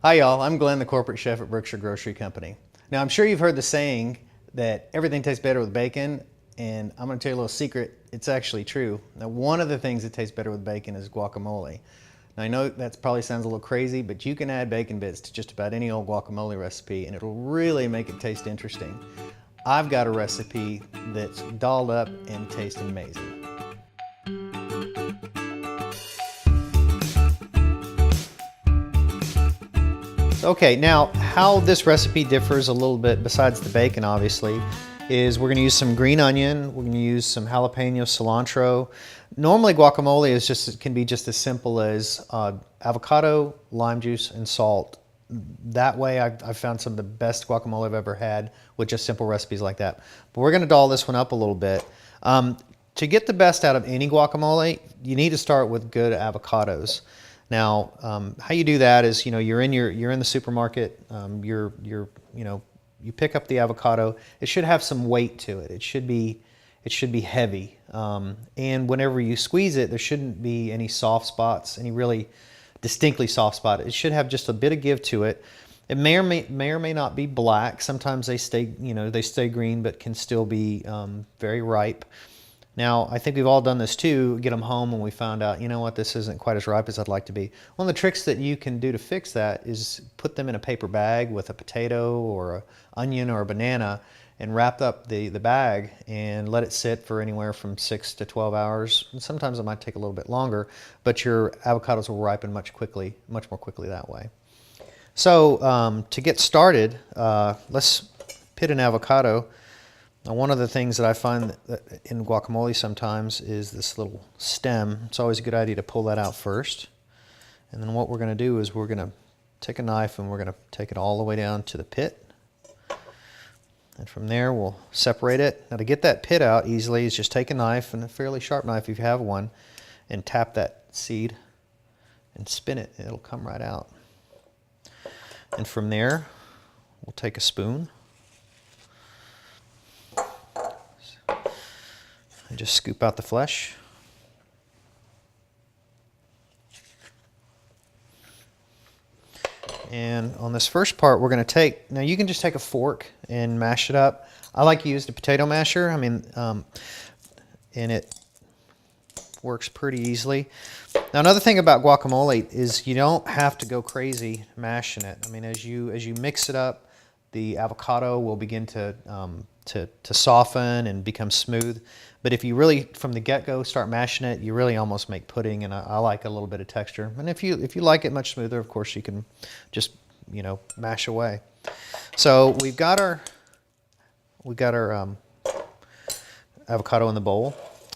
Hi y'all, I'm Glenn, the corporate chef at Berkshire Grocery Company. Now I'm sure you've heard the saying that everything tastes better with bacon, and I'm going to tell you a little secret, it's actually true. Now one of the things that tastes better with bacon is guacamole. Now I know that probably sounds a little crazy, but you can add bacon bits to just about any old guacamole recipe and it'll really make it taste interesting. I've got a recipe that's dolled up and tastes amazing. Okay, now how this recipe differs a little bit, besides the bacon obviously, is we're going to use some green onion, we're going to use some jalapeno, cilantro. Normally guacamole can be just as simple as avocado, lime juice, and salt. That way I've found some of the best guacamole I've ever had with just simple recipes like that. But we're going to doll this one up a little bit. To get the best out of any guacamole, you need to start with good avocados. Now, how you do that is, you're in the supermarket. You pick up the avocado. It should have some weight to it. It should be heavy. And whenever you squeeze it, there shouldn't be any soft spots, any really distinctly soft spot. It should have just a bit of give to it. It may or may not be black. Sometimes they stay green, but can still be very ripe. Now, I think we've all done this too, get them home and we found out, this isn't quite as ripe as I'd like to be. One of the tricks that you can do to fix that is put them in a paper bag with a potato or an onion or a banana and wrap up the bag and let it sit for anywhere from 6 to 12 hours. And sometimes it might take a little bit longer, but your avocados will ripen much more quickly that way. So to get started, let's pit an avocado. Now, one of the things that I find that in guacamole sometimes is this little stem. It's always a good idea to pull that out first. And then what we're going to do is we're going to take a knife and we're going to take it all the way down to the pit. And from there we'll separate it. Now to get that pit out easily is just take a knife, and a fairly sharp knife if you have one, and tap that seed and spin it. It'll come right out. And from there we'll take a spoon and just scoop out the flesh. And on this first part we're going to now you can just take a fork and mash it up. I like to use the potato masher. And it works pretty easily. Now another thing about guacamole is you don't have to go crazy mashing it. As you mix it up, the avocado will begin to soften and become smooth. But if you really, from the get-go, start mashing it, you really almost make pudding, and I like a little bit of texture. And if you like it much smoother, of course, you can just, mash away. So we've got our avocado in the bowl.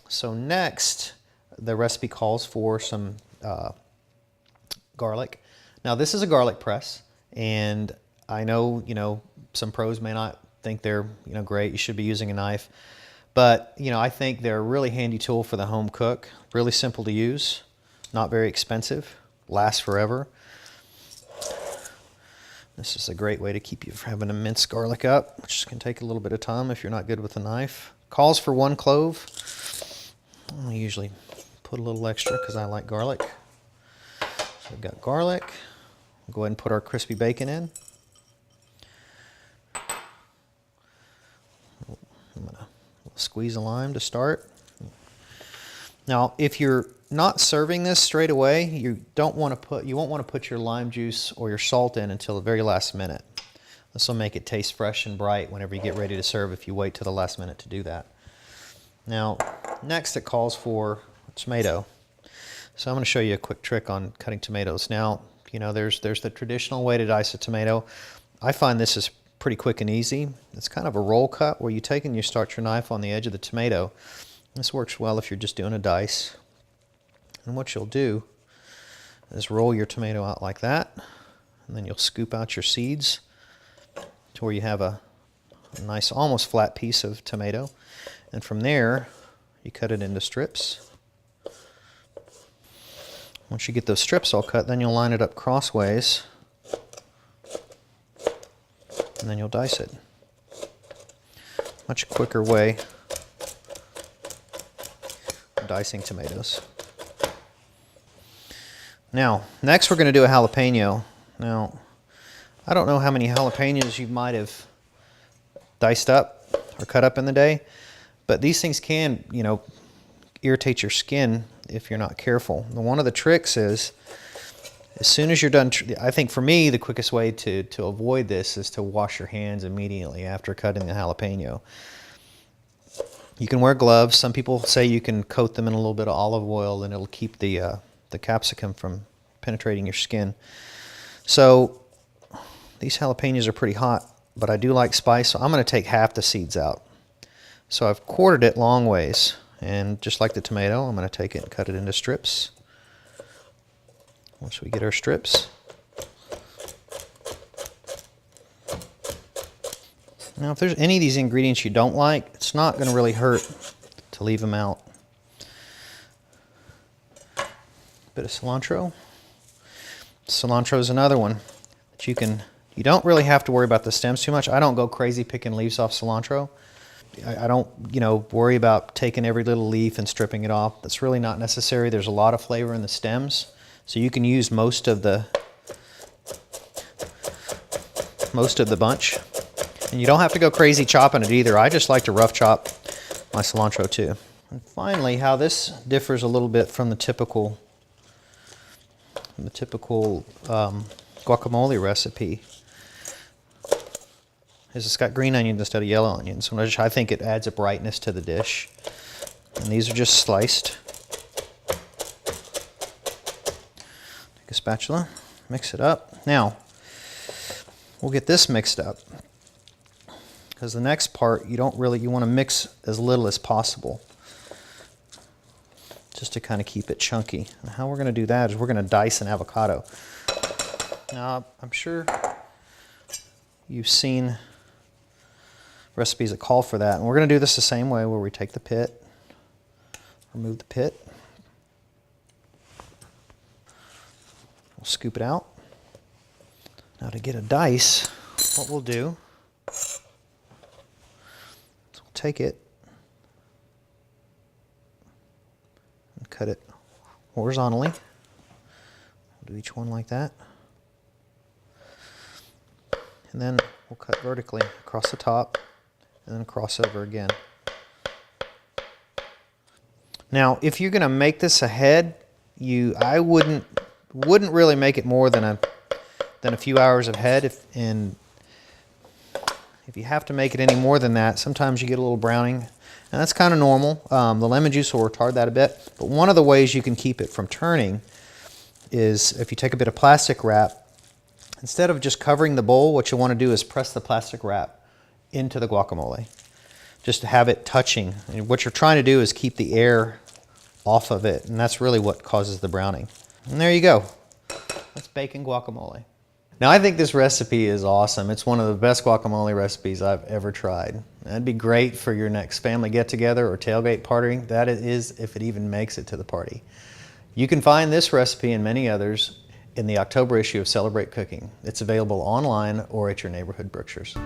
So next, the recipe calls for some garlic. Now this is a garlic press, and I know, some pros may not think they're, great. You should be using a knife. But, I think they're a really handy tool for the home cook. Really simple to use, not very expensive, lasts forever. This is a great way to keep you from having to mince garlic up, which can take a little bit of time if you're not good with a knife. Calls for 1 clove. I usually put a little extra because I like garlic. So I've got garlic. We'll go ahead and put our crispy bacon in. I'm going to squeeze a lime to start. Now, if you're not serving this straight away, you won't want to put your lime juice or your salt in until the very last minute. This will make it taste fresh and bright whenever you get ready to serve if you wait till the last minute to do that. Now, next it calls for tomato. So I'm going to show you a quick trick on cutting tomatoes. Now, there's the traditional way to dice a tomato. I find this is pretty quick and easy. It's kind of a roll cut where you take and you start your knife on the edge of the tomato. This works well if you're just doing a dice. And what you'll do is roll your tomato out like that, and then you'll scoop out your seeds to where you have a nice, almost flat piece of tomato. And from there, you cut it into strips. Once you get those strips all cut, then you'll line it up crossways, and then you'll dice it. Much quicker way of dicing tomatoes. Now, next we're going to do a jalapeno. Now, I don't know how many jalapenos you might have diced up or cut up in the day, but these things can, you know, irritate your skin if you're not careful. And one of the tricks is, as soon as you're done, I think for me, the quickest way to avoid this is to wash your hands immediately after cutting the jalapeno. You can wear gloves. Some people say you can coat them in a little bit of olive oil and it'll keep the capsicum from penetrating your skin. So these jalapenos are pretty hot, but I do like spice, so I'm going to take half the seeds out. So I've quartered it long ways, and just like the tomato, I'm going to take it and cut it into strips. Once we get our strips. Now, if there's any of these ingredients you don't like, it's not going to really hurt to leave them out. Bit of cilantro. Cilantro is another one that you don't really have to worry about the stems too much. I don't go crazy picking leaves off cilantro. I don't, you know, worry about taking every little leaf and stripping it off. That's really not necessary. There's a lot of flavor in the stems, so you can use most of the bunch. And you don't have to go crazy chopping it either. I just like to rough chop my cilantro too. And finally, how this differs a little bit from the typical guacamole recipe is it's got green onions instead of yellow onions, which I think it adds a brightness to the dish. And these are just sliced. Take a spatula, mix it up. Now, we'll get this mixed up, because the next part you want to mix as little as possible, just to kind of keep it chunky. And how we're going to do that is we're going to dice an avocado. Now, I'm sure you've seen recipes that call for that, and we're going to do this the same way, where we take the pit, remove the pit, we'll scoop it out. Now, to get a dice, what we'll do is we'll take it and cut it horizontally. We'll do each one like that. And then we'll cut vertically across the top and then cross over again. Now, if you're going to make this ahead, I wouldn't really make it more than a few hours ahead. If you have to make it any more than that, sometimes you get a little browning, and that's kind of normal. The lemon juice will retard that a bit. But one of the ways you can keep it from turning is if you take a bit of plastic wrap. Instead of just covering the bowl, what you want to do is press the plastic wrap into the guacamole, just to have it touching. And what you're trying to do is keep the air off of it, and that's really what causes the browning. And there you go. That's bacon guacamole. Now, I think this recipe is awesome. It's one of the best guacamole recipes I've ever tried. That'd be great for your next family get-together or tailgate party. That is, if it even makes it to the party. You can find this recipe and many others in the October issue of Celebrate Cooking. It's available online or at your neighborhood Brookshire's.